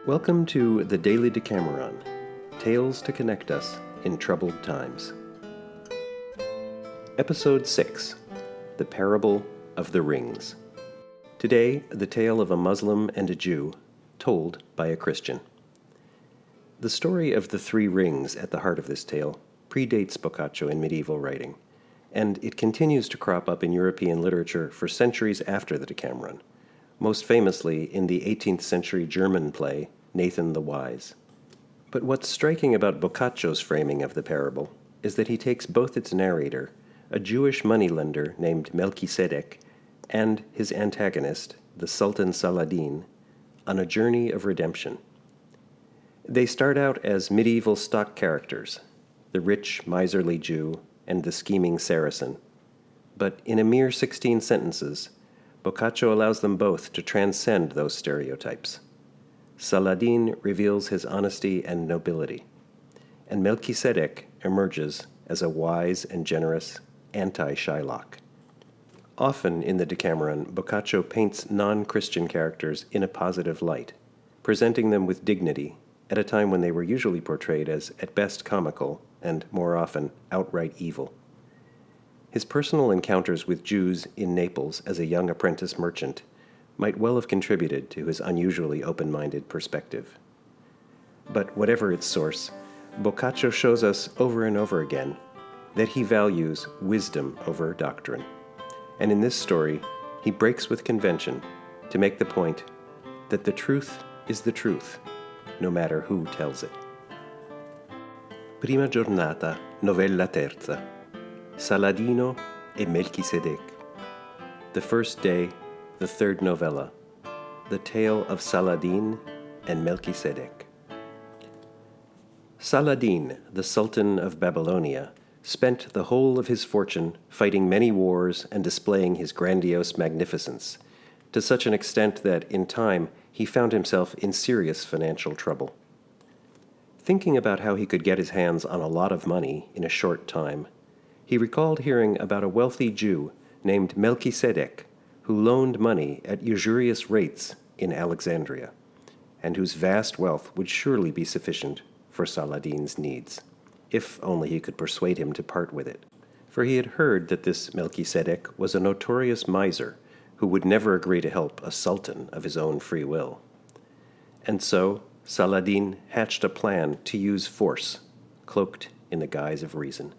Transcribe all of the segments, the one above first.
Welcome to the Daily Decameron, Tales to Connect Us in Troubled Times. Episode 6, The Parable of the Rings. Today, the tale of a Muslim and a Jew, told by a Christian. The story of the three rings at the heart of this tale predates Boccaccio in medieval writing, and it continues to crop up in European literature for centuries after the Decameron, most famously in the 18th century German play Nathan the Wise. But what's striking about Boccaccio's framing of the parable is that he takes both its narrator, a Jewish moneylender named Melkizedek, and his antagonist, the Sultan Saladin, on a journey of redemption. They start out as medieval stock characters, the rich, miserly Jew and the scheming Saracen, but in a mere 16 sentences, Boccaccio allows them both to transcend those stereotypes. Saladin reveals his honesty and nobility, and Melkizedek emerges as a wise and generous anti-Shylock. Often in the Decameron, Boccaccio paints non-Christian characters in a positive light, presenting them with dignity at a time when they were usually portrayed as at best comical and, more often, outright evil. His personal encounters with Jews in Naples as a young apprentice merchant might well have contributed to his unusually open-minded perspective. But whatever its source, Boccaccio shows us over and over again that he values wisdom over doctrine. And in this story, he breaks with convention to make the point that the truth is the truth, no matter who tells it. Prima giornata, novella terza. Saladino e Melkizedek. The first day, the third novella, the tale of Saladin and Melkizedek. Saladin, the Sultan of Babylonia, spent the whole of his fortune fighting many wars and displaying his grandiose magnificence, to such an extent that, in time, he found himself in serious financial trouble. Thinking about how he could get his hands on a lot of money in a short time, he recalled hearing about a wealthy Jew named Melkizedek who loaned money at usurious rates in Alexandria, and whose vast wealth would surely be sufficient for Saladin's needs, if only he could persuade him to part with it. For he had heard that this Melkizedek was a notorious miser who would never agree to help a sultan of his own free will. And so Saladin hatched a plan to use force, cloaked in the guise of reason.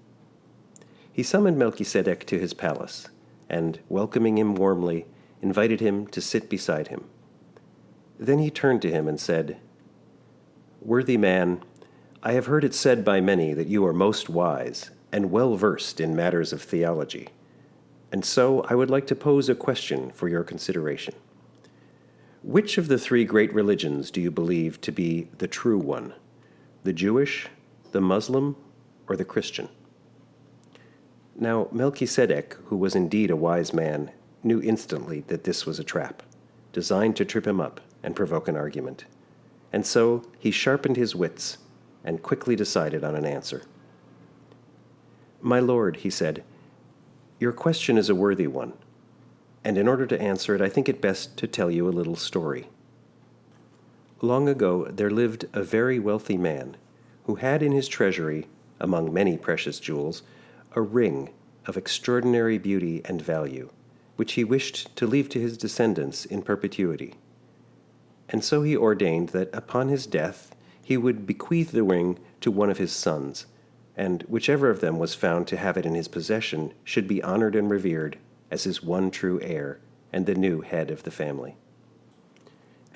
He summoned Melkizedek to his palace, and, welcoming him warmly, invited him to sit beside him. Then he turned to him and said, "Worthy man, I have heard it said by many that you are most wise and well versed in matters of theology, and so I would like to pose a question for your consideration. Which of the three great religions do you believe to be the true one, the Jewish, the Muslim, or the Christian?" Now, Melkizedek, who was indeed a wise man, knew instantly that this was a trap, designed to trip him up and provoke an argument. And so he sharpened his wits and quickly decided on an answer. "My lord," he said, "your question is a worthy one, and in order to answer it, I think it best to tell you a little story. Long ago there lived a very wealthy man who had in his treasury, among many precious jewels, a ring of extraordinary beauty and value, which he wished to leave to his descendants in perpetuity. And so he ordained that upon his death he would bequeath the ring to one of his sons, and whichever of them was found to have it in his possession should be honored and revered as his one true heir and the new head of the family.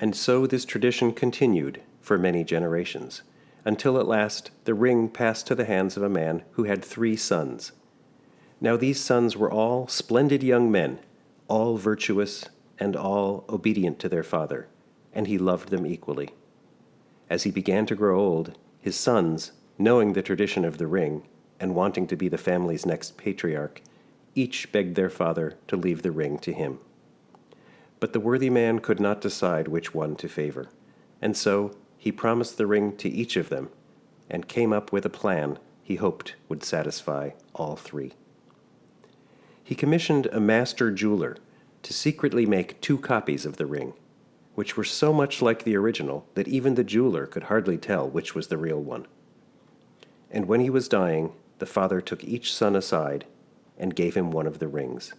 And so this tradition continued for many generations, until at last the ring passed to the hands of a man who had 3 sons. Now these sons were all splendid young men, all virtuous and all obedient to their father, and he loved them equally. As he began to grow old, his sons, knowing the tradition of the ring and wanting to be the family's next patriarch, each begged their father to leave the ring to him. But the worthy man could not decide which one to favor, and so he promised the ring to each of them and came up with a plan he hoped would satisfy all 3. He commissioned a master jeweler to secretly make 2 copies of the ring, which were so much like the original that even the jeweler could hardly tell which was the real one. And when he was dying, the father took each son aside and gave him one of the rings.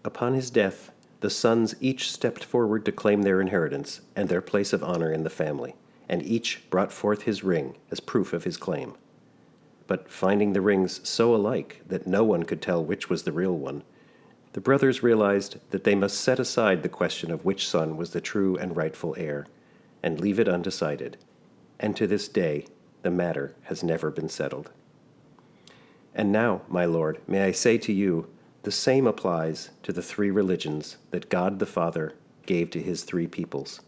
Upon his death, the sons each stepped forward to claim their inheritance and their place of honor in the family, and each brought forth his ring as proof of his claim. But finding the rings so alike that no one could tell which was the real one, the brothers realized that they must set aside the question of which son was the true and rightful heir, and leave it undecided, and to this day the matter has never been settled. And now, my Lord, may I say to you, the same applies to the three religions that God the Father gave to his three peoples.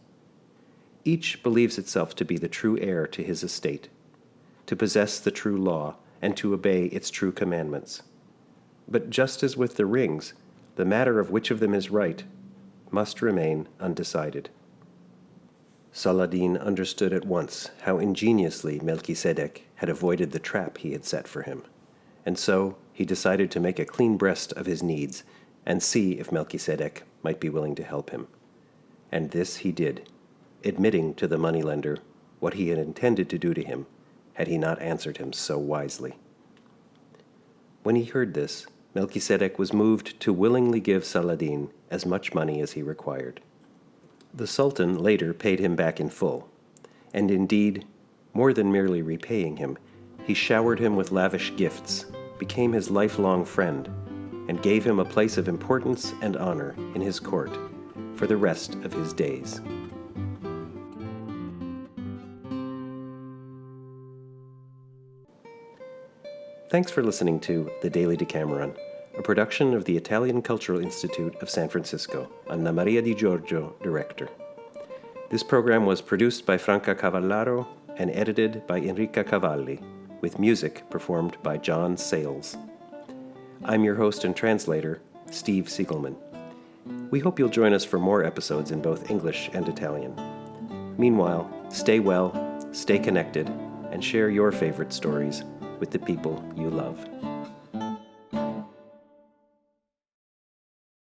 Each believes itself to be the true heir to his estate, to possess the true law, and to obey its true commandments. But just as with the rings, the matter of which of them is right must remain undecided. Saladin understood at once how ingeniously Melkizedek had avoided the trap he had set for him, and so he decided to make a clean breast of his needs and see if Melkizedek might be willing to help him. And this he did, admitting to the moneylender what he had intended to do to him had he not answered him so wisely. When he heard this, Melkizedek was moved to willingly give Saladin as much money as he required. The Sultan later paid him back in full, and indeed, more than merely repaying him, he showered him with lavish gifts, became his lifelong friend, and gave him a place of importance and honor in his court for the rest of his days. Thanks for listening to The Daily Decameron, a production of the Italian Cultural Institute of San Francisco, Anna Maria Di Giorgio, director. This program was produced by Franca Cavallaro and edited by Enrica Cavalli, with music performed by John Sayles. I'm your host and translator, Steve Siegelman. We hope you'll join us for more episodes in both English and Italian. Meanwhile, stay well, stay connected, and share your favorite stories with the people you love.